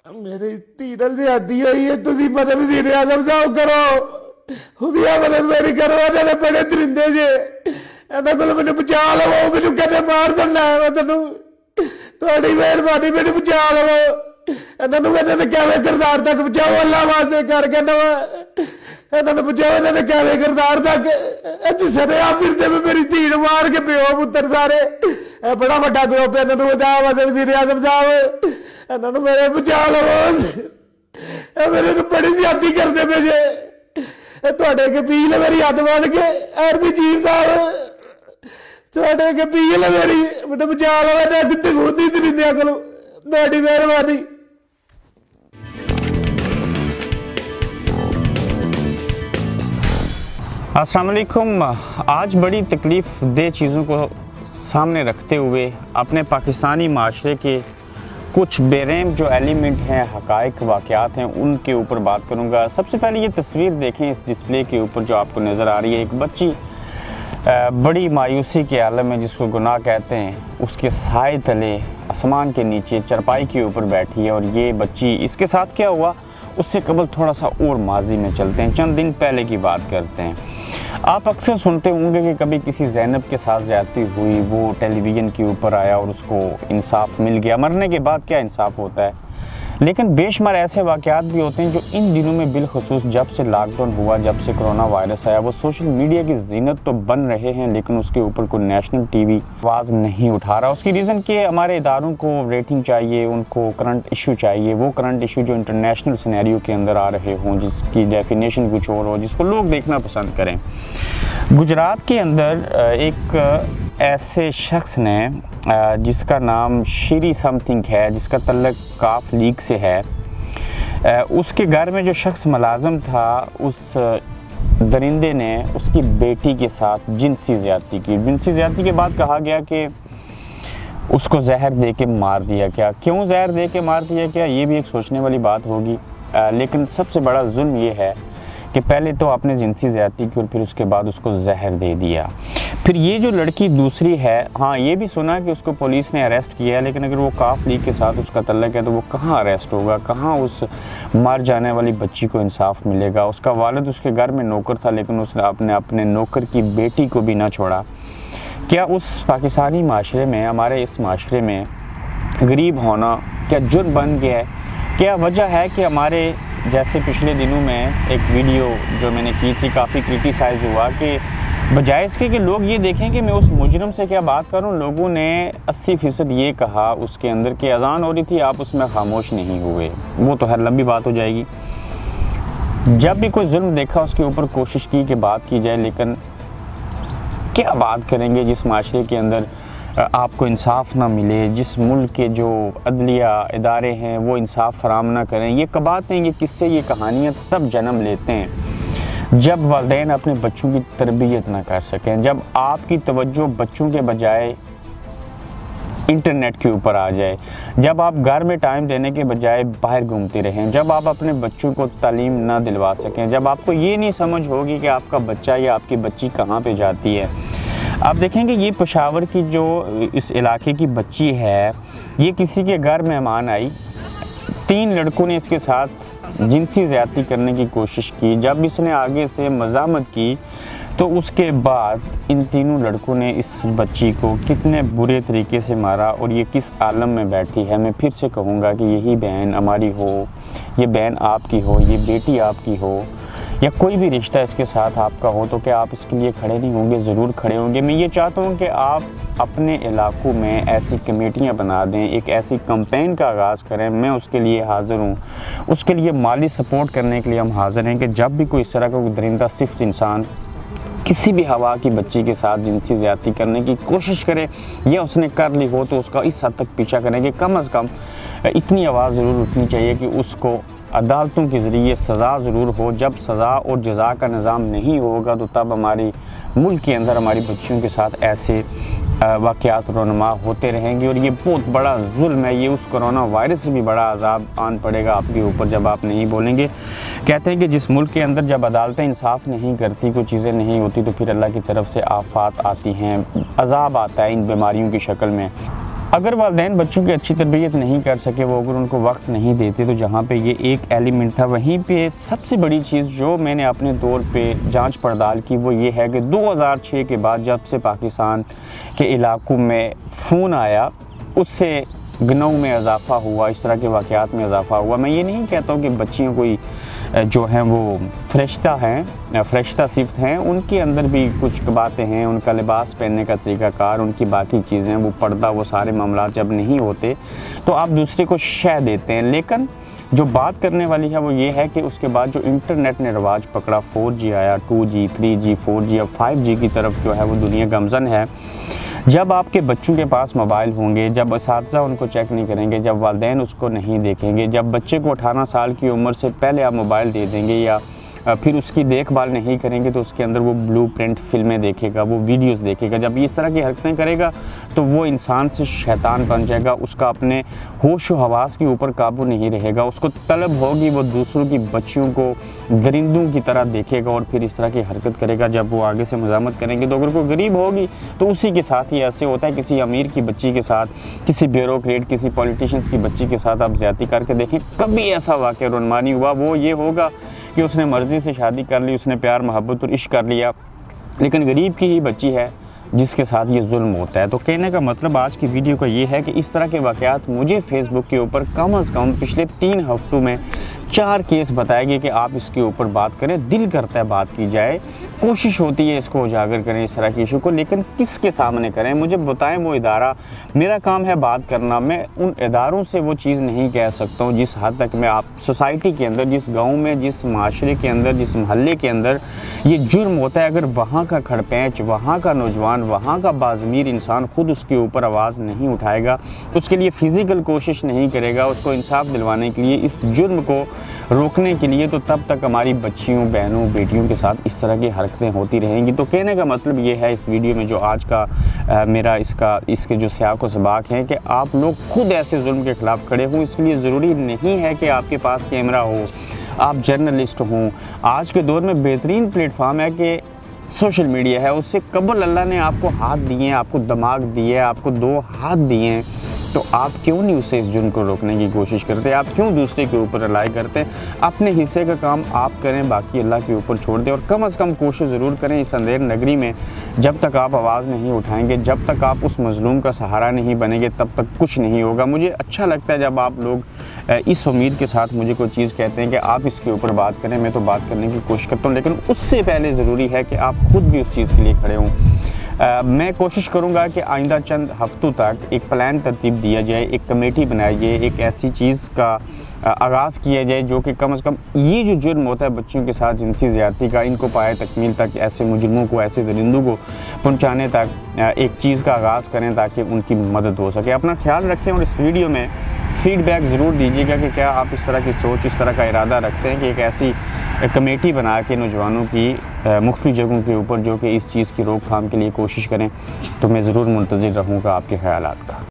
मेरी तीरल से आती हुई है तुझी मदद वज़ीर आज़म साहब करो हुबिया मदद मेरी करो इन्होंने बड़े दरिंदे जे इन्होंने को मैंने बचा लो मैंने कहते मार देना है मैं तेन थोड़ी मेहरबानी मैंने बचा लो इन्होंने कहते कैवे किरदार तक बचाओ अल्लाह वास्ते कर कहना इन्होंने बचाओ इन्होंने कैवे किरदार तक सरे आप फिरते में मेरी धीड़ मार के प्यो पुत्र सारे बड़ा बड़ा प्यो पे इन्होंने बचा वज़ीर आज़म साहब इन्होंने मेरे बचा लो मेरे बड़ी ज्यादा करते पे जे थोड़े के पी ले मेरी हथ बन के आर्मी चीफ साहब थोड़े के पी ले मेरी मैंने बचा लो कितने खुदी दरिंदिया को थोड़ी मेहरबानी। अस्सलाम वालेकुम। आज बड़ी तकलीफ़ दे चीज़ों को सामने रखते हुए अपने पाकिस्तानी माशरे के कुछ बेरहम जो एलिमेंट हैं, हक़ाइक़ वाक़यात हैं, उनके ऊपर बात करूंगा। सबसे पहले ये तस्वीर देखें इस डिस्प्ले के ऊपर जो आपको नज़र आ रही है। एक बच्ची बड़ी मायूसी के आलम में, जिसको गुनाह कहते हैं, उसके साए तले आसमान के नीचे चारपाई के ऊपर बैठी है। और ये बच्ची, इसके साथ क्या हुआ उससे कबल थोड़ा सा और माजी में चलते हैं, चंद दिन पहले की बात करते हैं। आप अक्सर सुनते होंगे कि कभी किसी ज़ैनब के साथ ज़्यादती हुई, वो टेलीविज़न के ऊपर आया और उसको इंसाफ मिल गया। मरने के बाद क्या इंसाफ होता है, लेकिन बेशुमार ऐसे वाक़यात भी होते हैं जो इन दिनों में बिलखुसूस जब से लॉकडाउन हुआ, जब से कोरोना वायरस आया, वो सोशल मीडिया की ज़ीनत तो बन रहे हैं, लेकिन उसके ऊपर कोई नेशनल टीवी आवाज़ नहीं उठा रहा। उसकी रीज़न कि हमारे इदारों को रेटिंग चाहिए, उनको करंट इशू चाहिए, वो करंट इशू जो इंटरनेशनल सिनेरियो के अंदर आ रहे हों, जिसकी डेफिनेशन कुछ और हो, जिसको लोग देखना पसंद करें। गुजरात के अंदर एक ऐसे शख्स ने जिसका नाम श्री समथिंग है, जिसका तल्लक काफ लीग से है, उसके घर में जो शख्स मुलाजम था, उस दरिंदे ने उसकी बेटी के साथ जिनसी ज़्यादती की। जिनसी ज़्यादती के बाद कहा गया कि उसको जहर दे के मार दिया। क्या, क्यों जहर दे के मार दिया, क्या ये भी एक सोचने वाली बात होगी। लेकिन सबसे बड़ा जुल्म ये है कि पहले तो आपने जिनसी ज़्यादती की और फिर उसके बाद उसको जहर दे दिया। फिर ये जो लड़की दूसरी है, हाँ ये भी सुना कि उसको पुलिस ने अरेस्ट किया है, लेकिन अगर वो काफ लीग के साथ उसका तल्लक है तो वो कहाँ अरेस्ट होगा, कहाँ उस मर जाने वाली बच्ची को इंसाफ मिलेगा। उसका वालिद उसके घर में नौकर था, लेकिन उसने अपने नौकर की बेटी को भी ना छोड़ा। क्या उस पाकिस्तानी माशरे में, हमारे इस माशरे में गरीब होना क्या जुर्म बन गया है? क्या वजह है कि हमारे, जैसे पिछले दिनों में एक वीडियो जो मैंने की थी काफ़ी क्रिटिसाइज़ हुआ कि बजाय इसके कि लोग ये देखें कि मैं उस मुजरिम से क्या बात करूं, लोगों ने 80% ये कहा उसके अंदर कि अजान हो रही थी, आप उसमें खामोश नहीं हुए। वो तो हर लंबी बात हो जाएगी। जब भी कोई जुल्म देखा उसके ऊपर कोशिश की कि बात की जाए, लेकिन क्या बात करेंगे जिस माशरे के अंदर आपको इंसाफ ना मिले, जिस मुल्क के जो अदलिया इदारे हैं वो इंसाफ फराम ना करें। ये कबातें, ये किस्से, ये कहानियाँ तब जन्म लेते हैं जब वालिदैन अपने बच्चों की तरबियत ना कर सकें, जब आपकी तवज्जो बच्चों के बजाय इंटरनेट के ऊपर आ जाए, जब आप घर में टाइम देने के बजाय बाहर घूमते रहें, जब आप अपने बच्चों को तालीम ना दिलवा सकें, जब आपको ये नहीं समझ होगी कि आपका बच्चा या आपकी बच्ची कहाँ पे जाती है। आप देखेंगे ये पेशावर की जो इस इलाके की बच्ची है, ये किसी के घर मेहमान आई, 3 लड़कों ने इसके साथ जिनसी ज़्यादती करने की कोशिश की। जब इसने आगे से मज़ामत की तो उसके बाद इन तीनों लड़कों ने इस बच्ची को कितने बुरे तरीके से मारा और ये किस आलम में बैठी है। मैं फिर से कहूँगा कि यही बहन हमारी हो, ये बहन आपकी हो, ये बेटी आपकी हो, या कोई भी रिश्ता इसके साथ आपका हो, तो क्या आप इसके लिए खड़े नहीं होंगे? ज़रूर खड़े होंगे। मैं ये चाहता हूँ कि आप अपने इलाकों में ऐसी कमेटियाँ बना दें, एक ऐसी कैंपेन का आगाज़ करें। मैं उसके लिए हाज़िर हूँ, उसके लिए माली सपोर्ट करने के लिए हम हाज़िर हैं कि जब भी कोई इस तरह का कोई दरिंदा सिफ्त इंसान किसी भी हवा की बच्ची के साथ जिनसी ज़्यादती करने की कोशिश करे या उसने कर ली हो, तो उसका इस हद तक पीछा करें कि कम अज़ कम इतनी आवाज़ ज़रूर उठनी चाहिए कि उसको अदालतों के ज़रिए सज़ा ज़रूर हो। जब सज़ा और जज़ा का निज़ाम नहीं होगा तो तब हमारी मुल्क के अंदर हमारी बच्चियों के साथ ऐसे वाक़यात रोनमा होते रहेंगे और ये बहुत बड़ा जुल्म है। ये उस कोरोना वायरस से भी बड़ा अज़ाब आन पड़ेगा आपके ऊपर जब आप नहीं बोलेंगे। कहते हैं कि जिस मुल्क के अंदर जब अदालतें इंसाफ नहीं करती, कोई चीज़ें नहीं होती, तो फिर अल्लाह की तरफ से आफ़ात आती हैं, अज़ाब आता है इन बीमारियों की शक्ल में। अगर वालिदैन बच्चों की अच्छी तरबियत नहीं कर सके, वो अगर उनको वक्त नहीं देते, तो जहाँ पे ये एक एलिमेंट था, वहीं पे सबसे बड़ी चीज़ जो मैंने अपने दौर पे जांच पड़ताल की वो ये है कि 2006 के बाद जब से पाकिस्तान के इलाकों में फ़ोन आया, उससे गनौ में इजाफ़ा हुआ, इस तरह के वाक़यात में इजाफ़ा हुआ। मैं ये नहीं कहता हूँ कि बच्चियाँ कोई जो हैं वो फ़रिश्ता सिफ़त हैं, उनके अंदर भी कुछ बातें हैं, उनका लिबास पहनने का तरीक़ाकार, उनकी बाकी चीज़ें, वो पर्दा, वो सारे मामलात जब नहीं होते तो आप दूसरे को शह देते हैं। लेकिन जो बात करने वाली है वो ये है कि उसके बाद जो इंटरनेट ने रवाज पकड़ा, 4G आया, 2G, 3G, 4G, अब 5G की तरफ जो है वो दुनिया गमज़न है। जब आपके बच्चों के पास मोबाइल होंगे, जब असातिज़ा उनको चेक नहीं करेंगे, जब वालिदैन उसको नहीं देखेंगे, जब बच्चे को 18 साल की उम्र से पहले आप मोबाइल दे देंगे या फिर उसकी देखभाल नहीं करेंगे, तो उसके अंदर वो ब्लूप्रिंट फिल्में देखेगा, वो वीडियोस देखेगा। जब इस तरह की हरकतें करेगा तो वो इंसान से शैतान बन जाएगा, उसका अपने होश व हवास के ऊपर काबू नहीं रहेगा, उसको तलब होगी, वो दूसरों की बच्चियों को दरिंदों की तरह देखेगा और फिर इस तरह की हरकत करेगा। जब वो आगे से मज़ामत करेंगे तो अगर कोई गरीब होगी तो उसी के साथ ही ऐसे होता है, किसी अमीर की बच्ची के साथ, किसी ब्यूरोक्रेट, किसी पॉलिटिशियंस की बच्ची के साथ आप ज़्यादती करके देखें, कभी ऐसा वाक़या रुनमानी हुआ, वो ये होगा कि उसने मर्ज़ी से शादी कर ली, उसने प्यार मोहब्बत और इश्क कर लिया, लेकिन गरीब की ही बच्ची है जिसके साथ ये जुल्म होता है। तो कहने का मतलब आज की वीडियो का ये है कि इस तरह के वाक़यात मुझे फेसबुक के ऊपर कम अज़ कम पिछले 3 हफ्तों में 4 केस बताए गए कि आप इसके ऊपर बात करें, दिल करता है बात की जाए, कोशिश होती है इसको उजागर करें इस तरह के इशू को, लेकिन किसके सामने करें, मुझे बताएं वो इदारा। मेरा काम है बात करना, मैं उन इदारों से वो चीज़ नहीं कह सकता हूँ जिस हद तक मैं आप सोसाइटी के अंदर, जिस गाँव में, जिस माशरे के अंदर, जिस महल्ले के अंदर ये जुर्म होता है, अगर वहाँ का खड़पैंच, वहाँ का नौजवान, वहाँ का बाज़मीर इंसान खुद उसके ऊपर आवाज़ नहीं उठाएगा, उसके लिए फ़िज़िकल कोशिश नहीं करेगा, उसको इंसाफ दिलवाने के लिए, इस जुर्म को रोकने के लिए, तो तब तक हमारी बच्चियों, बहनों, बेटियों के साथ इस तरह की हरकतें होती रहेंगी। तो कहने का मतलब ये है इस वीडियो में जो आज का मेरा इसके जो सियाक व सबाक हैं कि आप लोग खुद ऐसे जुल्म के ख़िलाफ़ खड़े हों। इसलिए ज़रूरी नहीं है कि आपके पास कैमरा हो, आप जर्नलिस्ट हों। आज के दौर में बेहतरीन प्लेटफार्म है कि सोशल मीडिया है, उससे कबल अल्लाह ने आपको हाथ दिए हैं, आपको दिमाग दिए, आपको 2 हाथ दिए हैं, तो आप क्यों नहीं उससे इस जुर्म को रोकने की कोशिश करते? आप क्यों दूसरे के ऊपर रिलाई करते हैं? अपने हिस्से का काम आप करें, बाकी अल्लाह के ऊपर छोड़ दें, और कम से कम कोशिश ज़रूर करें इस अंधेर नगरी में। जब तक आप आवाज़ नहीं उठाएंगे, जब तक आप उस मज़लूम का सहारा नहीं बनेंगे, तब तक कुछ नहीं होगा। मुझे अच्छा लगता है जब आप लोग इस उम्मीद के साथ मुझे कोई चीज़ कहते हैं कि आप इसके ऊपर बात करें, मैं तो बात करने की कोशिश करता हूँ, लेकिन उससे पहले ज़रूरी है कि आप खुद भी उस चीज़ के लिए खड़े हों। मैं कोशिश करूंगा कि आइंदा चंद हफ्तों तक एक प्लान तरतीब दिया जाए, एक कमेटी बनाई जाए, एक ऐसी चीज़ का आगाज़ किया जाए जो कि कम से कम ये जो जुर्म होता है बच्चियों के साथ जिनसी ज़्यादती का, इनको पाए तकमील तक, ऐसे मुजरिमों को, ऐसे दरिंदों को पहुंचाने तक एक चीज़ का आगाज़ करें ताकि उनकी मदद हो सके। अपना ख्याल रखें और इस वीडियो में फ़ीडबैक ज़रूर दीजिएगा कि क्या आप इस तरह की सोच, इस तरह का इरादा रखते हैं कि एक ऐसी कमेटी बना के नौजवानों की मुख्तलिफ़ जगहों के ऊपर जो कि इस चीज़ की रोकथाम के लिए कोशिश करें। तो मैं ज़रूर मुंतज़िर रहूँगा आपके ख़यालात का।